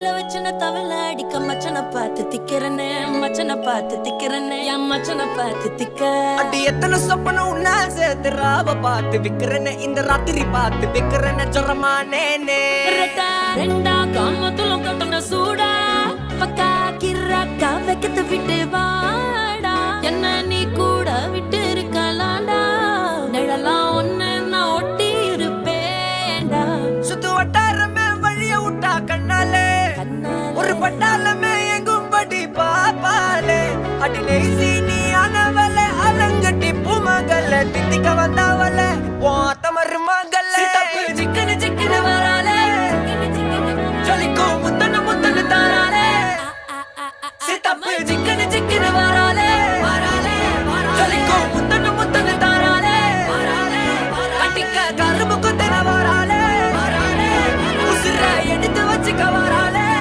வச்சன தவள அடிக்க மச்சனை பார்த்து திக்கிறனே மச்சனை பார்த்து திக்கிறனே என் மச்சனை பார்த்து திக்க அடி எத்தனை சொப்பன உன்னா சேர்த்து ராவ பார்த்து விக்கிறனே இந்த ராத்திரி பார்த்து விக்கிறனே ஜொரமானே ரெண்டா காமத்துலம் கட்டண சூடா பக்கா கிராக்கா வைக்கத்து விட்டு வாடா என்ன நீ கூட விட்டு இருக்கலாடா நிழலாம் ஒன்னு நான் ஒட்டி இருப்பேன்டா சுத்து வட்டாரமே வழிய விட்டா கண்ணாலே ஒரு பட்டாளமே எங்கும் படி பாப்பாலே அடி நெய்சி